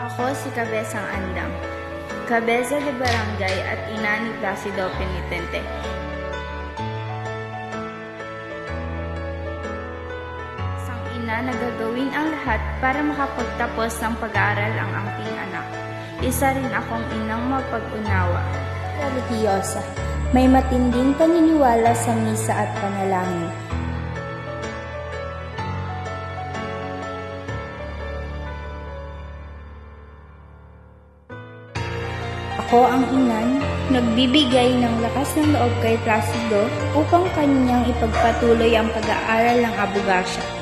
Ako si Cabezang Andam, Cabeza de Barangay at ina ni Placido Penitente. Isang ina na gagawin ang lahat para makapagtapos ng pag-aaral ang aking anak. Isa rin akong inang mapag-unawa. Religyosa, may matinding paniniwala sa misa at panalangin. Ako ang inan, nagbibigay ng lakas ng loob kay Placido upang kanyang ipagpatuloy ang pag-aaral ng abogasya.